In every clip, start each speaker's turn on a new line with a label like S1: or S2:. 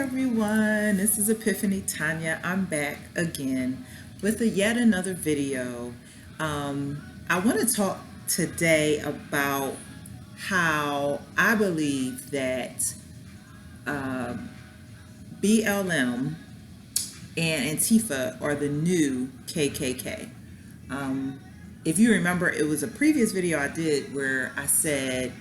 S1: everyone, this is Epiphany Tanya. I'm back again with yet another video. I want to talk today about how I believe that BLM and Antifa are the new KKK. If you remember, it was a previous video I did where I said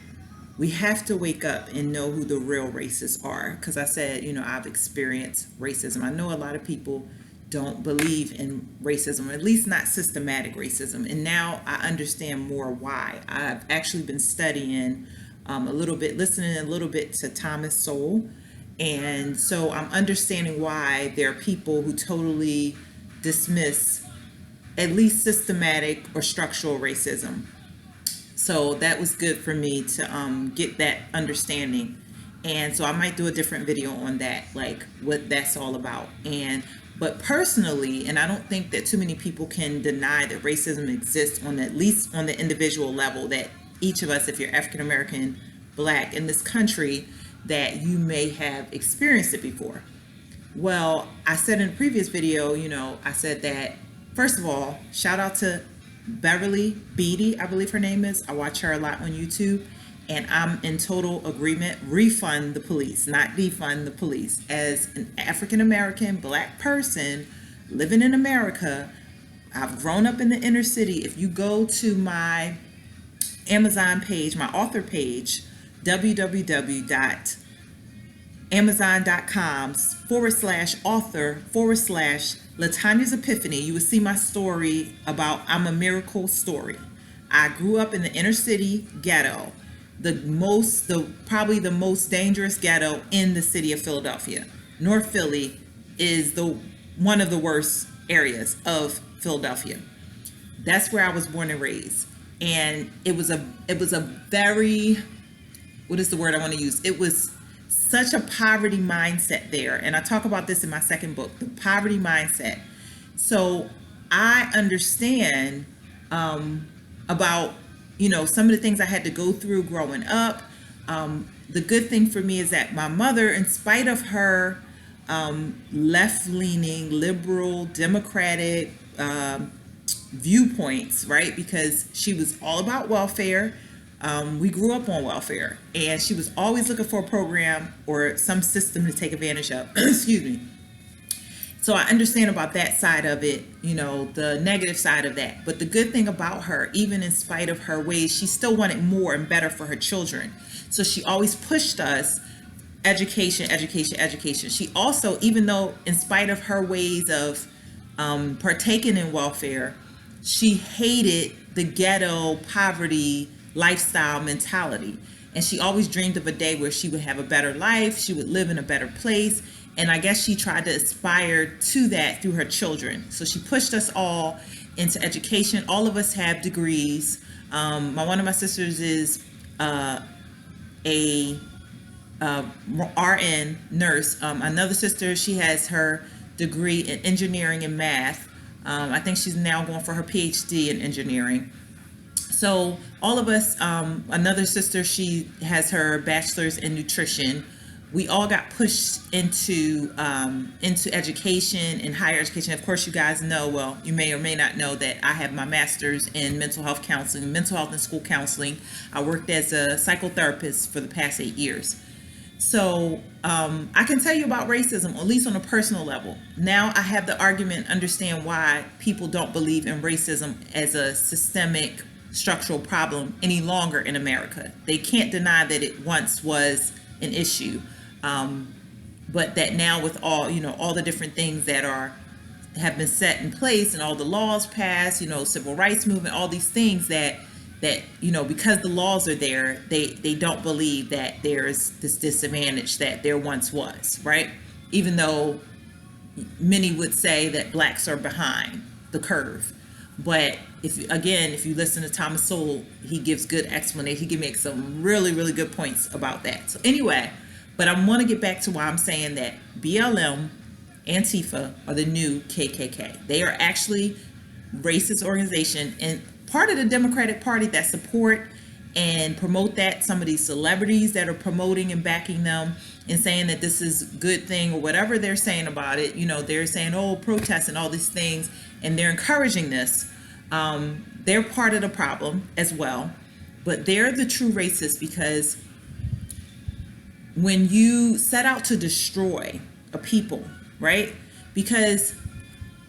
S1: we have to wake up and know who the real racists are, because I said, I've experienced racism. I know a lot of people don't believe in racism, at least not systematic racism, and now I understand more why. I've actually been studying a little bit, listening a little bit to Thomas Sowell, and so I'm understanding why there are people who totally dismiss at least systematic or structural racism. So that was good for me to get that understanding. And so I might do a different video on that, like what that's all about. But personally, and I don't think that too many people can deny that racism exists on at least on the individual level, that each of us, if you're African American, Black in this country, that you may have experienced it before. Well, I said in a previous video, I said that, first of all, shout out to Beverly Beatty, I believe her name is. I watch her a lot on YouTube, and I'm in total agreement. Refund the police, not defund the police. As an African American Black person living in America, I've grown up in the inner city. If you go to my Amazon page, my author page, www.amazon.com/author/LaTanya's Epiphany, you will see my story about I'm a Miracle story. I grew up in the inner city ghetto, probably the most dangerous ghetto in the city of Philadelphia. North Philly is one of the worst areas of Philadelphia. That's where I was born and raised, and it was a very, what is the word I want to use? It was such a poverty mindset there. And I talk about this in my second book, the poverty mindset. So I understand about, some of the things I had to go through growing up. The good thing for me is that my mother, in spite of her left-leaning, liberal, democratic viewpoints, right? Because she was all about welfare. We grew up on welfare, and she was always looking for a program or some system to take advantage of. Excuse me. So I understand about that side of it, the negative side of that. But the good thing about her, even in spite of her ways, she still wanted more and better for her children. So she always pushed us, education, education, education. She also, even though in spite of her ways of partaking in welfare, she hated the ghetto poverty lifestyle mentality, and she always dreamed of a day where she would have a better life, she would live in a better place, and I guess she tried to aspire to that through her children. So she pushed us all into education. All of us have degrees. One of my sisters is a RN nurse. Another sister, she has her degree in engineering and math. I think she's now going for her PhD in engineering. So all of us, another sister, she has her bachelor's in nutrition. We all got pushed into education and higher education. Of course, you guys know, well, you may or may not know that I have my master's in mental health counseling, mental health and school counseling. I worked as a psychotherapist for the past 8 years. So I can tell you about racism, at least on a personal level. Now I have the argument, understand why people don't believe in racism as a systemic structural problem any longer in America. They can't deny that it once was an issue, but that now with all all the different things that have been set in place and all the laws passed, civil rights movement, all these things that because the laws are there, they don't believe that there's this disadvantage that there once was, right? Even though many would say that Blacks are behind the curve. But if you listen to Thomas Sowell, he gives good explanation. He makes some really, really good points about that. So anyway, but I want to get back to why I'm saying that BLM, Antifa are the new KKK. They are actually racist organization and part of the Democratic Party that support and promote that. Some of these celebrities that are promoting and backing them and saying that this is a good thing or whatever they're saying about it. You know, they're saying, oh, protest and all these things, and they're encouraging this. They're part of the problem as well, but they're the true racists, because when you set out to destroy a people, right? Because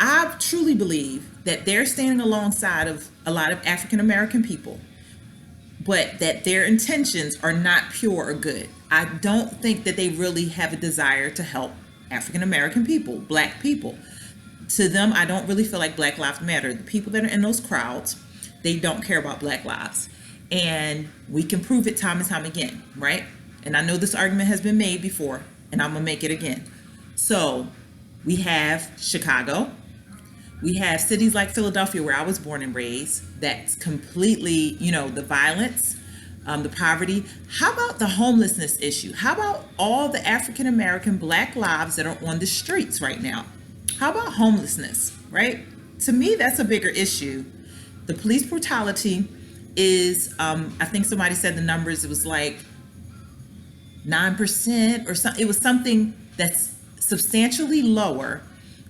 S1: I truly believe that they're standing alongside of a lot of African American people, but that their intentions are not pure or good. I don't think that they really have a desire to help African American people, Black people. To them, I don't really feel like Black Lives Matter. The people that are in those crowds, they don't care about Black lives. And we can prove it time and time again, right? And I know this argument has been made before, and I'm gonna make it again. So we have Chicago. We have cities like Philadelphia, where I was born and raised, that's completely, you know, the violence, the poverty. How about the homelessness issue? How about all the African American Black lives that are on the streets right now? How about homelessness, right? To me, that's a bigger issue. The police brutality is, I think somebody said the numbers, it was like 9% or something. It was something that's substantially lower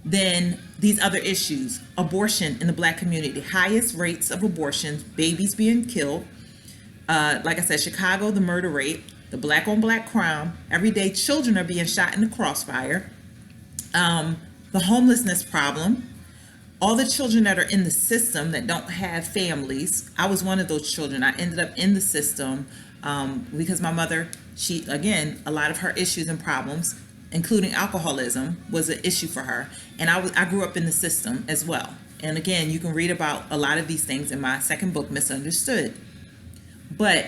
S1: than these other issues. Abortion in the Black community, highest rates of abortions, babies being killed. Like I said, Chicago, the murder rate, the Black on Black crime, every day children are being shot in the crossfire. The homelessness problem, all the children that are in the system that don't have families. I was one of those children. I ended up in the system because my mother, she, again, a lot of her issues and problems, including alcoholism, was an issue for her. And I grew up in the system as well. And again, you can read about a lot of these things in my second book, Misunderstood. But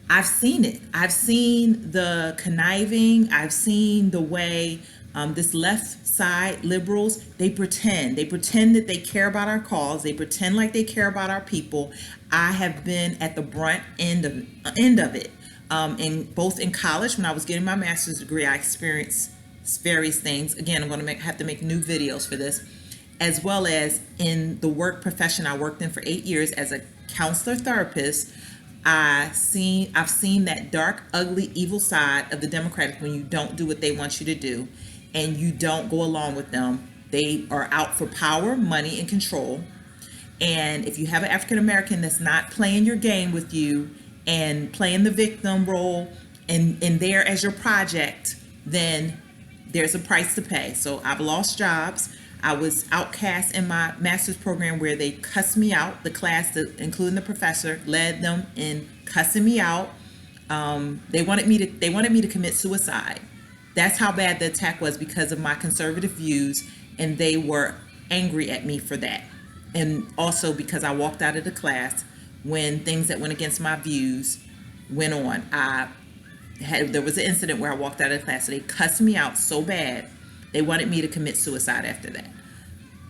S1: I've seen it. I've seen the conniving. I've seen the way this left side liberals, they pretend that they care about our cause. They pretend like they care about our people. I have been at the brunt end of it. Both in college, when I was getting my master's degree, I experienced various things. Again, I'm going to have to make new videos for this, as well as in the work profession I worked in for 8 years as a counselor therapist. I've seen that dark, ugly, evil side of the Democrats when you don't do what they want you to do and you don't go along with them. They are out for power, money, and control. And if you have an African American that's not playing your game with you and playing the victim role and there as your project, then there's a price to pay. So I've lost jobs. I was outcast in my master's program where they cussed me out. The class, including the professor, led them in cussing me out. They wanted me to commit suicide. That's how bad the attack was, because of my conservative views, and they were angry at me for that. And also because I walked out of the class when things that went against my views went on. There was an incident where I walked out of the class, so they cussed me out so bad, they wanted me to commit suicide after that.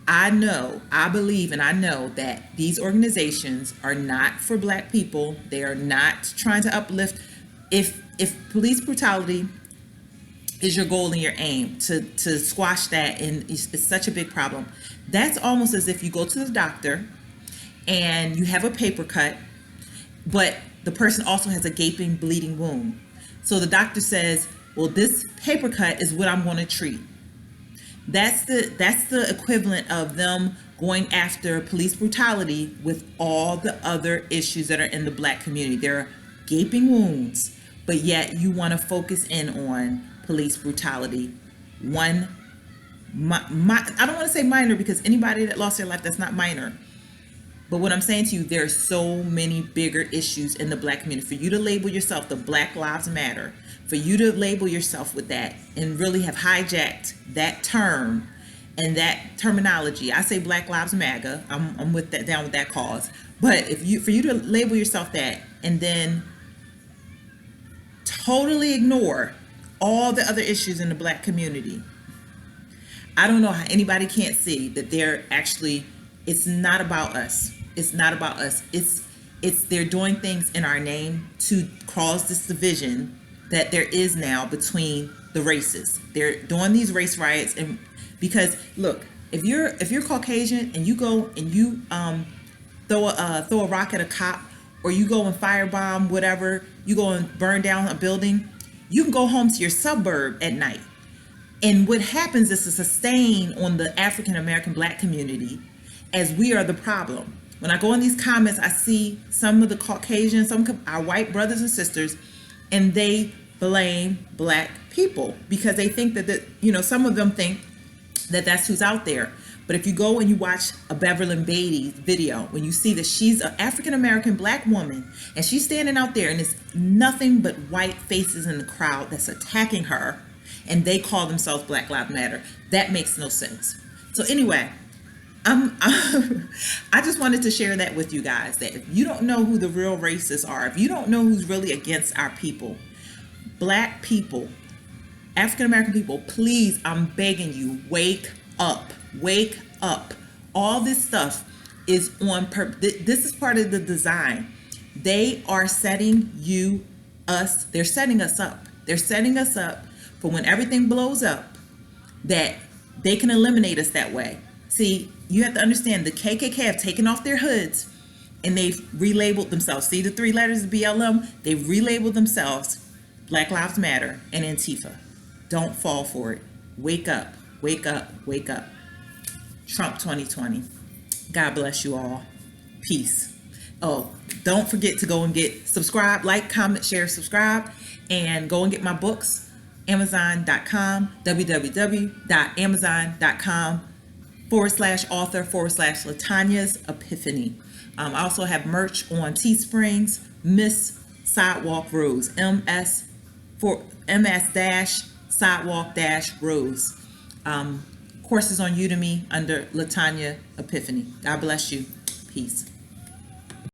S1: I believe, and I know that these organizations are not for Black people. They are not trying to uplift. If police brutality is your goal and your aim to squash that, and it's such a big problem, that's almost as if you go to the doctor and you have a paper cut, but the person also has a gaping, bleeding wound. So the doctor says, well, this paper cut is what I'm going to treat. That's the equivalent of them going after police brutality with all the other issues that are in the Black community. There are gaping wounds, but yet you want to focus in on police brutality. I don't want to say minor, because anybody that lost their life, that's not minor. But what I'm saying to you, there are so many bigger issues in the Black community. For you to label yourself the Black Lives Matter, for you to label yourself with that and really have hijacked that term and that terminology. I say Black Lives MAGA. I'm with that, down with that cause. But for you to label yourself that and then totally ignore all the other issues in the Black community, I don't know how anybody can't see that they're actually, it's not about us. It's not about us. It's they're doing things in our name to cause this division that there is now between the races. They're doing these race riots, and because look, if you're Caucasian and you go and you throw a rock at a cop, or you go and firebomb whatever, you go and burn down a building, You can go home to your suburb at night. And what happens is a stain on the African American Black community, as we are the problem. When I go in these comments, I see some of the Caucasians, our white brothers and sisters, and they blame Black people because they think that, some of them think that that's who's out there. But if you go and you watch a Beverly Beatty video, when you see that she's an African American Black woman and she's standing out there and it's nothing but white faces in the crowd that's attacking her, and they call themselves Black Lives Matter, that makes no sense. So anyway, I just wanted to share that with you guys, that if you don't know who the real racists are, if you don't know who's really against our people, Black people, African American people, please, I'm begging you, wake up. Wake up. All this stuff is on purpose. This is part of the design. They are setting they're setting us up. They're setting us up for when everything blows up, that they can eliminate us that way. See, you have to understand the KKK have taken off their hoods and they've relabeled themselves. See the 3 letters of BLM? They've relabeled themselves Black Lives Matter and Antifa. Don't fall for it. Wake up. Wake up. Wake up. Trump 2020. God bless you all. Peace. Oh, don't forget to go and subscribe, like, comment, share, subscribe, and go and get my books. Amazon.com, www.amazon.com/author/Latanya's Epiphany. I also have merch on Teesprings, Miss Sidewalk Rose, MS-Sidewalk-Rose. Courses on Udemy under Latanya Epiphany. God bless you. Peace.